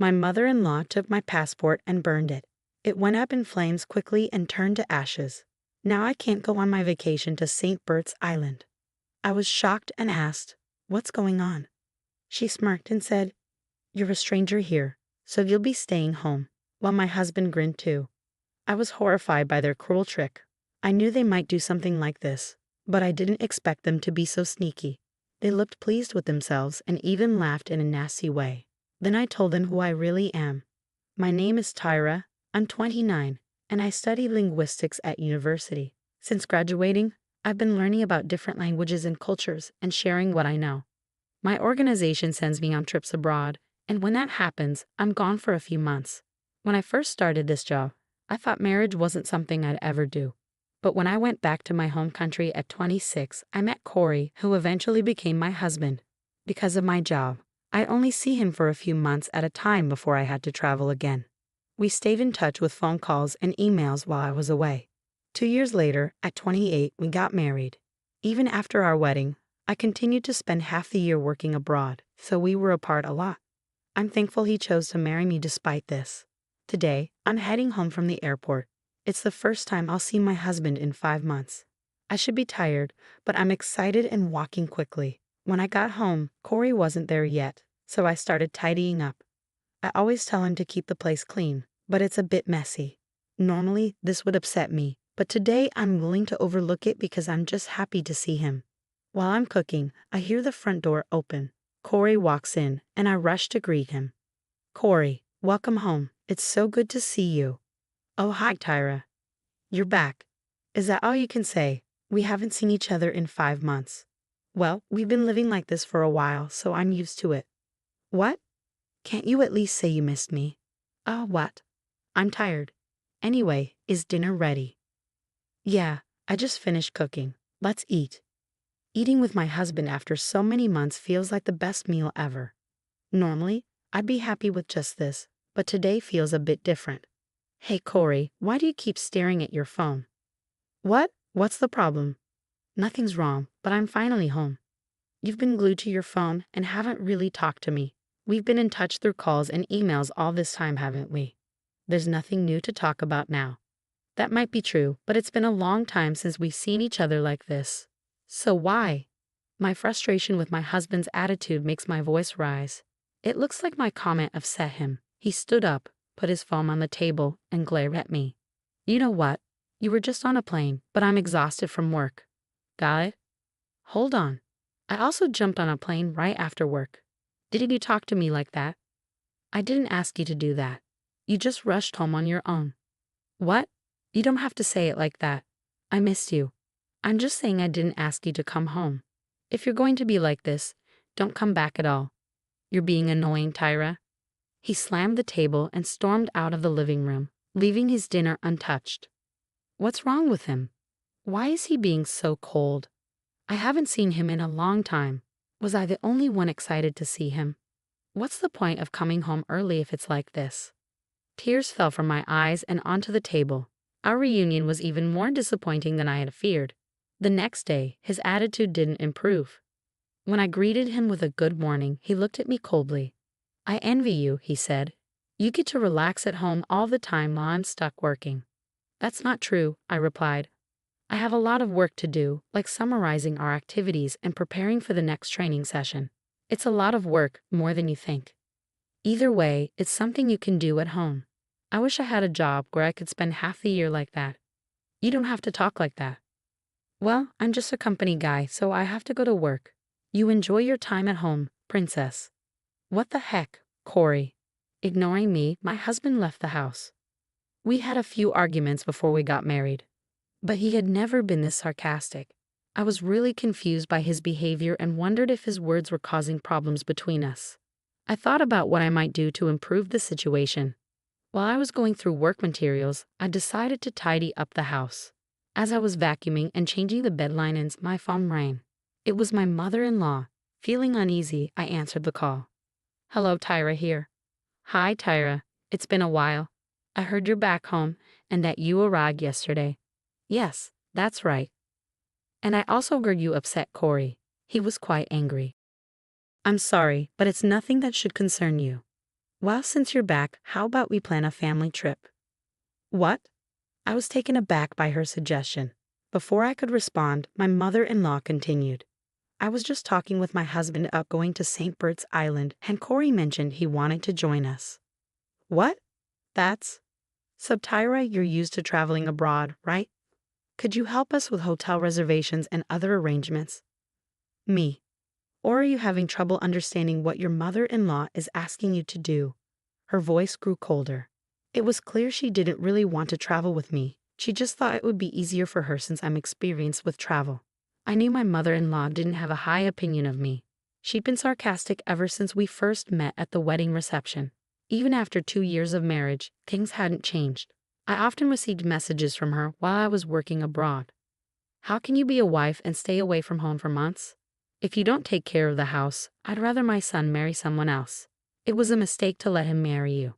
My mother-in-law took my passport and burned it. It went up in flames quickly and turned to ashes. Now I can't go on my vacation to St. Bert's Island. I was shocked and asked, "What's going on?" She smirked and said, "You're a stranger here, so you'll be staying home," while my husband grinned too. I was horrified by their cruel trick. I knew they might do something like this, but I didn't expect them to be so sneaky. They looked pleased with themselves and even laughed in a nasty way. Then I told them who I really am. My name is Tyra, I'm 29, and I study linguistics at university. Since graduating, I've been learning about different languages and cultures and sharing what I know. My organization sends me on trips abroad, and when that happens, I'm gone for a few months. When I first started this job, I thought marriage wasn't something I'd ever do. But when I went back to my home country at 26, I met Corey, who eventually became my husband. Because of my job, I'd only see him for a few months at a time before I had to travel again. We stayed in touch with phone calls and emails while I was away. 2 years later, at 28, we got married. Even after our wedding, I continued to spend half the year working abroad, so we were apart a lot. I'm thankful he chose to marry me despite this. Today, I'm heading home from the airport. It's the first time I'll see my husband in 5 months. I should be tired, but I'm excited and walking quickly. When I got home, Corey wasn't there yet, so I started tidying up. I always tell him to keep the place clean, but it's a bit messy. Normally, this would upset me, but today I'm willing to overlook it because I'm just happy to see him. While I'm cooking, I hear the front door open. Corey walks in, and I rush to greet him. "Corey, welcome home. It's so good to see you." "Oh, hi, Tyra. You're back. Is that all you can say? We haven't seen each other in 5 months." "Well, we've been living like this for a while, so I'm used to it." "What? Can't you at least say you missed me?" What? I'm tired. Anyway, is dinner ready?" "Yeah, I just finished cooking. Let's eat." Eating with my husband after so many months feels like the best meal ever. Normally, I'd be happy with just this, but today feels a bit different. "Hey, Corey, why do you keep staring at your phone?" "What? What's the problem?" "Nothing's wrong, but I'm finally home." "You've been glued to your phone and haven't really talked to me. We've been in touch through calls and emails all this time, haven't we?" "There's nothing new to talk about now." "That might be true, but it's been a long time since we've seen each other like this." "So why?" My frustration with my husband's attitude makes my voice rise. It looks like my comment upset him. He stood up, put his phone on the table, and glared at me. "You know what? You were just on a plane, but I'm exhausted from work." "Got it?" "Hold on. I also jumped on a plane right after work. Didn't you talk to me like that?" "I didn't ask you to do that. You just rushed home on your own." "What? You don't have to say it like that. I missed you. I'm just saying I didn't ask you to come home. If you're going to be like this, don't come back at all. You're being annoying, Tyra." He slammed the table and stormed out of the living room, leaving his dinner untouched. What's wrong with him? Why is he being so cold? I haven't seen him in a long time. Was I the only one excited to see him? What's the point of coming home early if it's like this? Tears fell from my eyes and onto the table. Our reunion was even more disappointing than I had feared. The next day, his attitude didn't improve. When I greeted him with a good morning, he looked at me coldly. "I envy you," he said. "You get to relax at home all the time while I'm stuck working." "That's not true," I replied. "I have a lot of work to do, like summarizing our activities and preparing for the next training session. It's a lot of work, more than you think. Either way, it's something you can do at home. I wish I had a job where I could spend half the year like that." "You don't have to talk like that." "Well, I'm just a company guy, so I have to go to work. You enjoy your time at home, princess." "What the heck, Corey?" Ignoring me, my husband left the house. We had a few arguments before we got married, but he had never been this sarcastic. I was really confused by his behavior and wondered if his words were causing problems between us. I thought about what I might do to improve the situation. While I was going through work materials, I decided to tidy up the house. As I was vacuuming and changing the bed linens, my phone rang. It was my mother-in-law. Feeling uneasy, I answered the call. "Hello, Tyra here." "Hi, Tyra. It's been a while. I heard you're back home and that you arrived yesterday." "Yes, that's right. And I also heard you upset Corey." He was quite angry. "I'm sorry, but it's nothing that should concern you." Well, since you're back, how about we plan a family trip? What? I was taken aback by her suggestion. Before I could respond, my mother-in-law continued. I was just talking with my husband about going to St. Bert's Island, and Corey mentioned he wanted to join us. What? That's... So Tyra, you're used to traveling abroad, right? Could you help us with hotel reservations and other arrangements? Me. Or are you having trouble understanding what your mother-in-law is asking you to do? Her voice grew colder. It was clear she didn't really want to travel with me. She just thought it would be easier for her since I'm experienced with travel. I knew my mother-in-law didn't have a high opinion of me. She'd been sarcastic ever since we first met at the wedding reception. Even after 2 years of marriage, things hadn't changed. I often received messages from her while I was working abroad. How can you be a wife and stay away from home for months? If you don't take care of the house, I'd rather my son marry someone else. It was a mistake to let him marry you.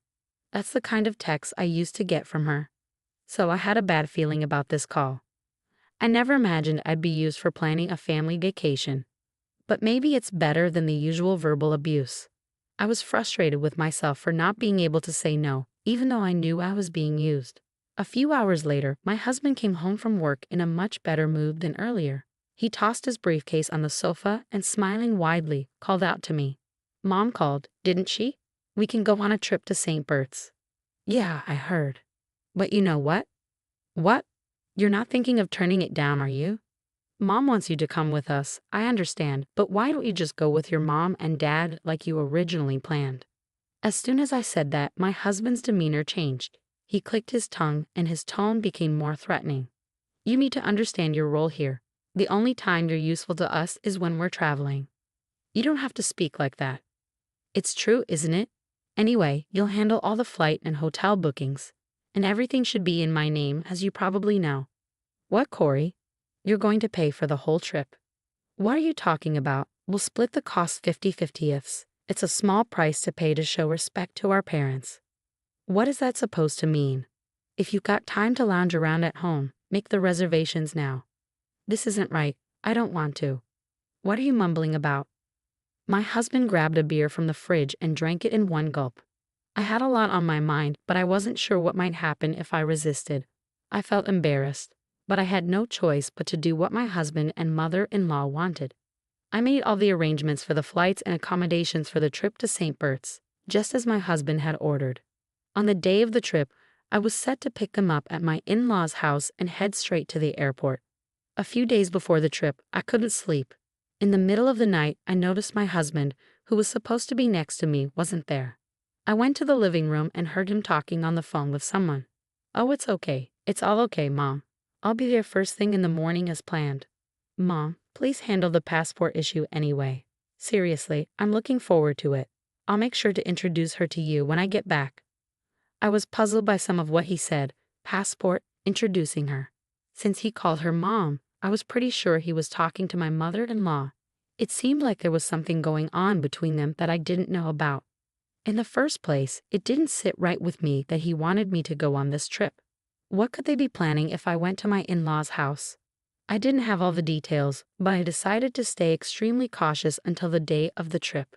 That's the kind of text I used to get from her. So I had a bad feeling about this call. I never imagined I'd be used for planning a family vacation. But maybe it's better than the usual verbal abuse. I was frustrated with myself for not being able to say no, even though I knew I was being used. A few hours later, my husband came home from work in a much better mood than earlier. He tossed his briefcase on the sofa and, smiling widely, called out to me. Mom called, didn't she? We can go on a trip to St. Bert's. Yeah, I heard. But you know what? What? You're not thinking of turning it down, are you? Mom wants you to come with us, I understand, but why don't you just go with your mom and dad like you originally planned? As soon as I said that, my husband's demeanor changed. He clicked his tongue and his tone became more threatening. You need to understand your role here. The only time you're useful to us is when we're traveling. You don't have to speak like that. It's true, isn't it? Anyway, you'll handle all the flight and hotel bookings, and everything should be in my name, as you probably know. What, Corey? You're going to pay for the whole trip. What are you talking about? We'll split the cost 50-50. It's a small price to pay to show respect to our parents. What is that supposed to mean? If you've got time to lounge around at home, make the reservations now. This isn't right. I don't want to. What are you mumbling about? My husband grabbed a beer from the fridge and drank it in one gulp. I had a lot on my mind, but I wasn't sure what might happen if I resisted. I felt embarrassed, but I had no choice but to do what my husband and mother-in-law wanted. I made all the arrangements for the flights and accommodations for the trip to St. Bert's, just as my husband had ordered. On the day of the trip, I was set to pick them up at my in-laws' house and head straight to the airport. A few days before the trip, I couldn't sleep. In the middle of the night, I noticed my husband, who was supposed to be next to me, wasn't there. I went to the living room and heard him talking on the phone with someone. Oh, it's okay. It's all okay, Mom. I'll be there first thing in the morning as planned. Mom, please handle the passport issue anyway. Seriously, I'm looking forward to it. I'll make sure to introduce her to you when I get back. I was puzzled by some of what he said. Passport, introducing her. Since he called her Mom, I was pretty sure he was talking to my mother-in-law. It seemed like there was something going on between them that I didn't know about. In the first place, it didn't sit right with me that he wanted me to go on this trip. What could they be planning if I went to my in-laws' house? I didn't have all the details, but I decided to stay extremely cautious until the day of the trip.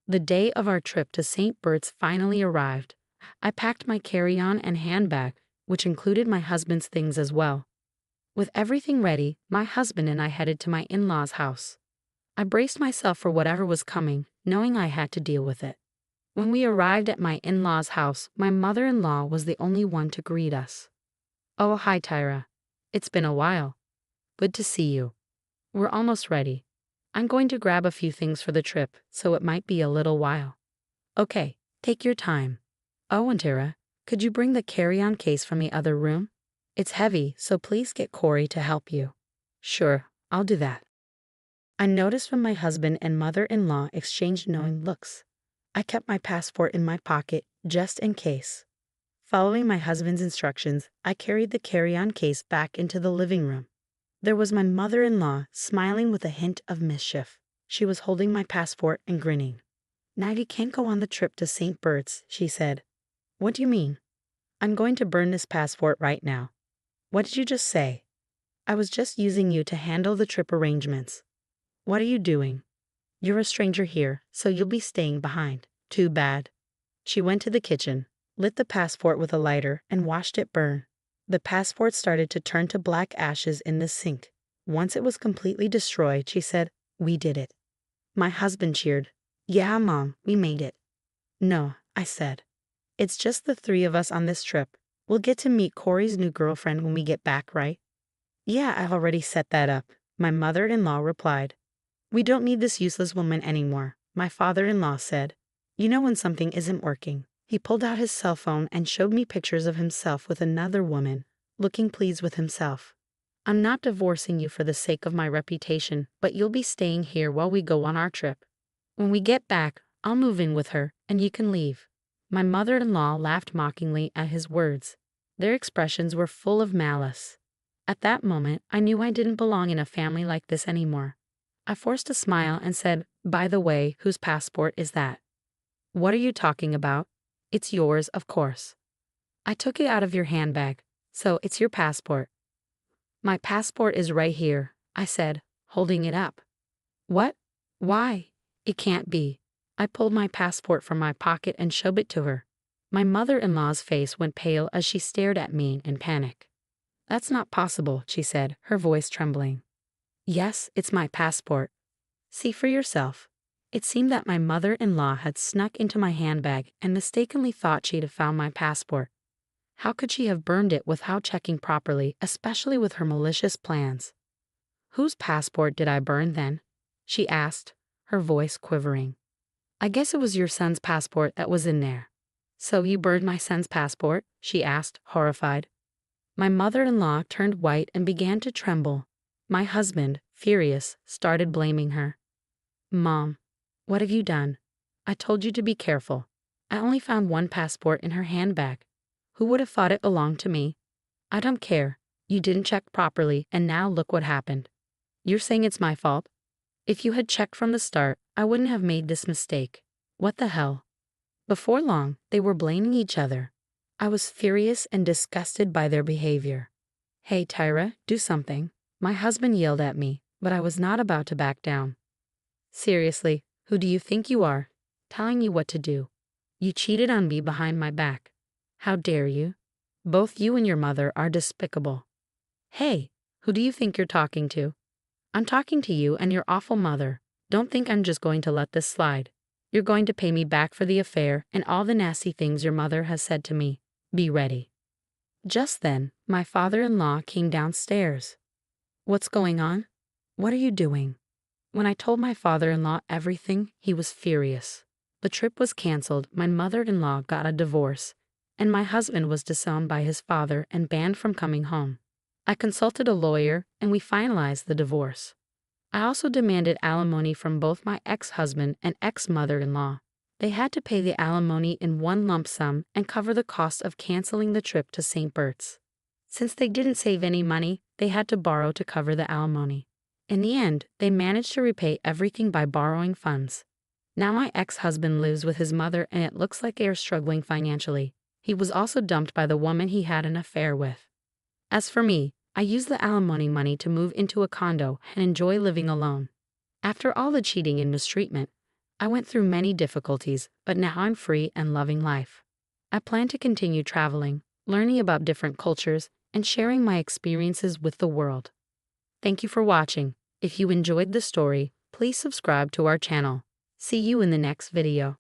The day of our trip to St. Bert's finally arrived. I packed my carry-on and handbag, which included my husband's things as well. With everything ready, my husband and I headed to my in-laws' house. I braced myself for whatever was coming, knowing I had to deal with it. When we arrived at my in-laws' house, my mother-in-law was the only one to greet us. Oh, hi, Tyra. It's been a while. Good to see you. We're almost ready. I'm going to grab a few things for the trip, so it might be a little while. Okay, take your time. Oh, and Tyra, could you bring the carry-on case from the other room? It's heavy, so please get Corey to help you. Sure, I'll do that. I noticed when my husband and mother-in-law exchanged knowing looks. I kept my passport in my pocket, just in case. Following my husband's instructions, I carried the carry-on case back into the living room. There was my mother-in-law, smiling with a hint of mischief. She was holding my passport and grinning. Now you can't go on the trip to St. Bert's, she said. What do you mean? I'm going to burn this passport right now. What did you just say? I was just using you to handle the trip arrangements. What are you doing? You're a stranger here, so you'll be staying behind. Too bad. She went to the kitchen, lit the passport with a lighter, and watched it burn. The passport started to turn to black ashes in the sink. Once it was completely destroyed, she said, "We did it." My husband cheered. "Yeah, Mom, we made it." "No," I said. "It's just the three of us on this trip. We'll get to meet Corey's new girlfriend when we get back, right?" "Yeah, I've already set that up," my mother-in-law replied. "We don't need this useless woman anymore," my father-in-law said. "You know when something isn't working." He pulled out his cell phone and showed me pictures of himself with another woman, looking pleased with himself. "I'm not divorcing you for the sake of my reputation, but you'll be staying here while we go on our trip. When we get back, I'll move in with her, and you can leave." My mother-in-law laughed mockingly at his words. Their expressions were full of malice. At that moment, I knew I didn't belong in a family like this anymore. I forced a smile and said, "By the way, whose passport is that?" "What are you talking about?" "It's yours, of course." "I took it out of your handbag, so it's your passport." "My passport is right here," I said, holding it up. "What? Why? It can't be." I pulled my passport from my pocket and showed it to her. My mother-in-law's face went pale as she stared at me in panic. "That's not possible," she said, her voice trembling. "Yes, it's my passport. See for yourself." It seemed that my mother-in-law had snuck into my handbag and mistakenly thought she'd have found my passport. How could she have burned it without checking properly, especially with her malicious plans? "Whose passport did I burn then?" she asked, her voice quivering. "I guess it was your son's passport that was in there." "So you burned my son's passport?" she asked, horrified. My mother-in-law turned white and began to tremble. My husband, furious, started blaming her. "Mom, what have you done? I told you to be careful. I only found one passport in her handbag. Who would have thought it belonged to me? I don't care. You didn't check properly, and now look what happened. You're saying it's my fault? If you had checked from the start, I wouldn't have made this mistake. What the hell?" Before long, they were blaming each other. I was furious and disgusted by their behavior. "Hey, Tyra, do something." My husband yelled at me, but I was not about to back down. "Seriously, who do you think you are? Telling you what to do. You cheated on me behind my back. How dare you? Both you and your mother are despicable." "Hey, who do you think you're talking to?" "I'm talking to you and your awful mother. Don't think I'm just going to let this slide. You're going to pay me back for the affair and all the nasty things your mother has said to me. Be ready." Just then, my father-in-law came downstairs. "What's going on? What are you doing?" When I told my father-in-law everything, he was furious. The trip was canceled, my mother-in-law got a divorce, and my husband was disowned by his father and banned from coming home. I consulted a lawyer, and we finalized the divorce. I also demanded alimony from both my ex-husband and ex-mother-in-law. They had to pay the alimony in one lump sum and cover the cost of canceling the trip to St. Bert's. Since they didn't save any money, they had to borrow to cover the alimony. In the end, they managed to repay everything by borrowing funds. Now my ex-husband lives with his mother and it looks like they are struggling financially. He was also dumped by the woman he had an affair with. As for me, I used the alimony money to move into a condo and enjoy living alone. After all the cheating and mistreatment, I went through many difficulties, but now I'm free and loving life. I plan to continue traveling, learning about different cultures, and sharing my experiences with the world. Thank you for watching. If you enjoyed the story, please subscribe to our channel. See you in the next video.